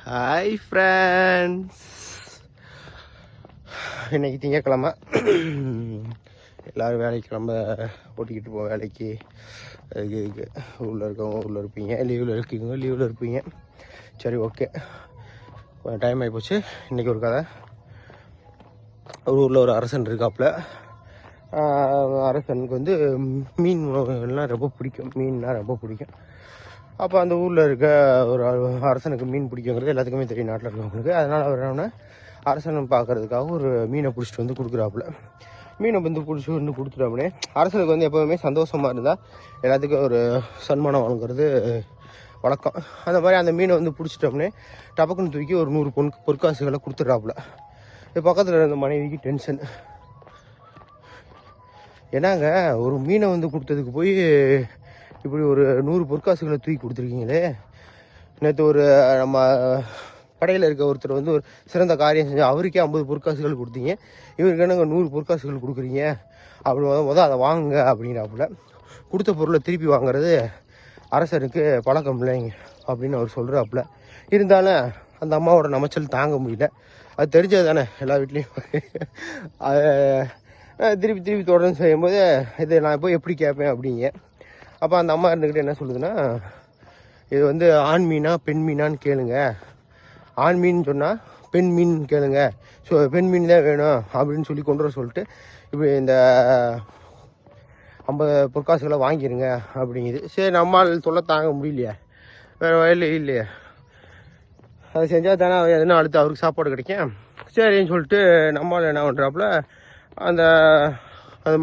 Hi friends, இன்னைக்கு திங்கக்கிழமை. எல்லோரும் வேலைக்கு கிளம்ப ஓட்டிக்கிட்டு போவோம் வேலைக்கு. அதுக்கு ஊரில் இருக்கவங்க ஊரில் இருப்பீங்க, லீவில் இருக்கீங்க லீவில் இருப்பீங்க. சரி, ஓகே, கொஞ்சம் டைம் ஆகிப்போச்சு. இன்றைக்கி ஒரு கதை. ஒரு ஊரில் ஒரு அரசன் இருக்காப்புல. அரசனுக்கு வந்து மீன் உணவுகள்லாம் ரொம்ப பிடிக்கும், மீன்னா ரொம்ப பிடிக்கும். அப்போ அந்த ஊரில் இருக்க ஒரு அரசனுக்கு மீன் பிடிக்குங்கிறது எல்லாத்துக்குமே தெரியும், நாட்டில் இருக்கவங்களுக்கு. அதனால் அவர் என்ன அரசனை பார்க்கறதுக்காக ஒரு மீனை பிடிச்சிட்டு வந்து கொடுக்குறாப்புல. மீனை வந்து பிடிச்சி வந்து கொடுத்துட்டாப்புனே அரசனுக்கு வந்து எப்போவுமே சந்தோஷமாக இருந்தால் எல்லாத்துக்கும் ஒரு சன்மானம் வழங்குறது வழக்கம். அந்த மாதிரி அந்த மீனை வந்து பிடிச்சிட்டோம்னே டபக்குன்னு தூக்கி ஒரு 100 பொற்காசுகளை கொடுத்துட்றாப்புல. இது பக்கத்தில் இருந்த மனைவிக்கு டென்ஷன். ஏன்னாங்க, ஒரு மீனை வந்து கொடுத்ததுக்கு போய் இப்படி ஒரு 100 பொற்காசுகளை தூக்கி கொடுத்துருக்கீங்களே. நேற்று ஒரு நம்ம படையில் இருக்க ஒருத்தர் வந்து ஒரு சிறந்த காரியம் செஞ்சு அவருக்கே 50 பொற்காசுகள் கொடுத்தீங்க, இவருக்கு என்னங்க 100 பொற்காசுகள் கொடுக்குறீங்க? அப்படி அதை வாங்குங்க அப்படிங்கிறாப்புல. கொடுத்த பொருளை திருப்பி வாங்குறது அரசருக்கு பழக்கம் இல்லைங்க அப்படின்னு அவர் சொல்கிறாப்புல. இருந்தாலும் அந்த அம்மாவோட நமைச்சல் தாங்க முடியல. அது தெரிஞ்சது தானே எல்லா வீட்லேயும். திருப்பி தொடர்ந்து செய்யும்போது இதை நான் போய் எப்படி கேட்பேன் அப்படிங்க. அப்போ அந்த அம்மா இருந்துக்கிட்டு என்ன சொல்லுதுன்னா, இது வந்து ஆண் மீனா பெண் மீனான்னு கேளுங்க, ஆண் மீன் சொன்னால் பெண் மீன் கேளுங்க, ஸோ பெண் மீன் தான் வேணும் அப்படின்னு சொல்லி கொண்டு வர சொல்லிட்டு இப்படி இந்த 50 பொற்காசுகளை வாங்கிடுங்க அப்படிங்குது. சரி, நம்மால் தொல்லை தாங்க முடியலையே, வேறு வயலில் இல்லையே, அதை செஞ்சால் தானே எதுனா அடுத்து அவருக்கு சாப்பாடு கிடைக்கும். சரின்னு சொல்லிட்டு நம்மால் என்ன பண்ணுறாப்புல, அந்த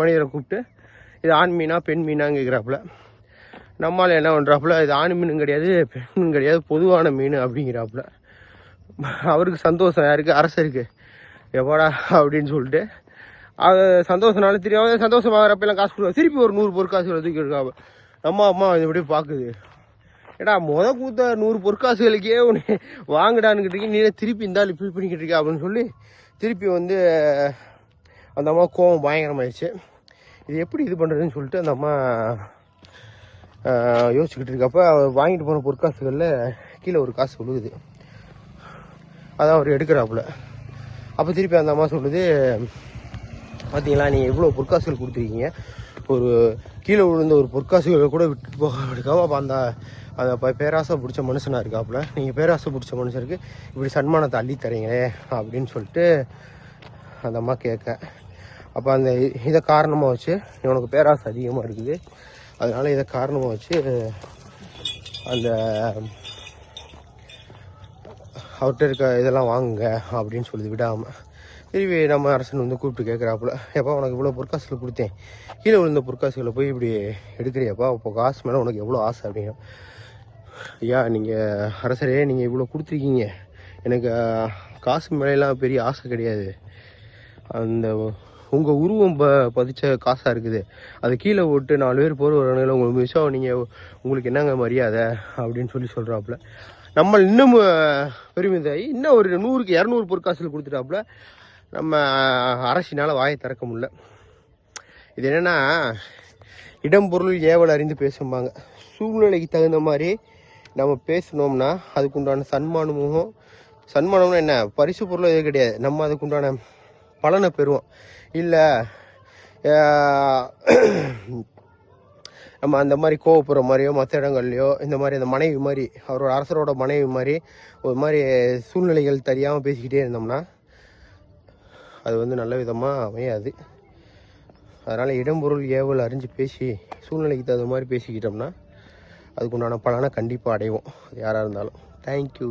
மனிதரை கூப்பிட்டு இது ஆண் மீனா பெண் மீனான்னு கேட்குறாப்புல. நம்மால் என்ன பண்ணுறாப்புல, இது ஆண் மீனும் கிடையாது பெண் மீன் கிடையாது, பொதுவான மீன் அப்படிங்கிறாப்புல. அவருக்கு சந்தோஷம், யாருக்கு? அரசருக்கு. எப்பாடா அப்படின்னு சொல்லிட்டு அது சந்தோஷம்னாலும் தெரியும். சந்தோஷமாகறப்பெல்லாம் காசு கொடுக்க திருப்பி ஒரு 100 பொற்காசுகளை தூக்கி இருக்காப்பு. அம்மா இது இப்படி பார்க்குது. ஏடா கூத்த 100 பொற்காசுகளுக்கே ஒன்று வாங்கிடான்னு நீ திருப்பி இருந்தாலும் இப்படி பண்ணிக்கிட்டு இருக்கா அப்படின்னு சொல்லி திருப்பி வந்து அந்த அம்மா கோவம் பயங்கரமாயிடுச்சு. இது எப்படி இது பண்ணுறதுன்னு சொல்லிட்டு அந்த அம்மா யோசிச்சுக்கிட்டு இருக்கப்போ வாங்கிட்டு போன பொற்காசுகளில் கீழே ஒரு காசு விழுகுது. அதான் அவர் எடுக்கிறாப்புல. அப்போ திருப்பி அந்த அம்மா சொல்லுது, பார்த்தீங்களா நீங்கள் இவ்வளோ பொற்காசுகள் கொடுத்துருக்கீங்க, ஒரு கீழே விழுந்த ஒரு பொற்காசுகளை கூட விட்டு போக எடுக்காம. அப்போ அந்த பேராசை பிடிச்ச மனுஷனாக இருக்காப்புல, நீங்கள் பேராசை பிடிச்ச மனுஷருக்கு இப்படி சன்மானத்தை அள்ளி தரீங்களே அப்படின்னு சொல்லிட்டு அந்த அம்மா கேட்க. அப்போ அந்த இதை காரணமாக வச்சு இவனுக்கு பேராசை அதிகமாக இருக்குது, அதனால் இதை காரணமாக வச்சு அந்த அவர்கிட்ட இருக்க இதெல்லாம் வாங்குங்க அப்படின்னு சொல்லி விடாமல் திரும்பி நம்ம அரசன் வந்து கூப்பிட்டு கேட்குறாப்புல, எப்போ உனக்கு இவ்வளோ பொற்காசுகளை கொடுத்தேன், கீழே விழுந்த பொற்காசுகளை போய் இப்படி எடுக்கிறியாப்பா, இப்போ காசு மேலே உனக்கு எவ்வளோ ஆசை அப்படின்னா, ஐயா நீங்கள் அரசரே நீங்கள் இவ்வளோ கொடுத்துருக்கீங்க, எனக்கு காசு மேலாம் பெரிய ஆசை கிடையாது, அந்த உங்கள் உருவம் பதிச்ச காசாக இருக்குது, அது கீழே விட்டு 4 பேர் போகிற வரணுங்கள உங்களுக்கு விஷயம், நீங்கள் உங்களுக்கு என்னங்க மரியாதை அப்படின்னு சொல்லி சொல்கிறாப்புல. நம்ம இன்னும் பெருமிதாகி இன்னும் ஒரு 100க்கு 200 பொற்காசுகள் கொடுத்துட்டாப்புல. நம்ம அரசினால் வாயை திறக்க முடியல. இது என்னென்னா, இடம் பொருள் ஏவல் அறிந்து பேசும்பாங்க. சூழ்நிலைக்கு தகுந்த மாதிரி நம்ம பேசணும்னா அதுக்குண்டான சன்மானம்னா என்ன, பரிசு பொருள் எதுவும் கிடையாது, நம்ம அதுக்குண்டான பலனை பெறுவோம். இல்லை நம்ம அந்த மாதிரி கோவப்படுற மாதிரியோ மற்ற இடங்கள்லையோ இந்த மாதிரி அந்த மனைவி மாதிரி, அவரோட அரசரோட மனைவி மாதிரி ஒரு மாதிரி சூழ்நிலைகள் தெரியாமல் பேசிக்கிட்டே இருந்தோம்னா அது வந்து நல்ல விதமாக அமையாது. அதனால் இடம்பொருள் ஏவல் அறிஞ்சு பேசி சூழ்நிலைக்கு தகுந்த மாதிரி பேசிக்கிட்டோம்னா அதுக்குண்டான பலனை கண்டிப்பாக அடைவோம், யாராக இருந்தாலும். தேங்க்யூ.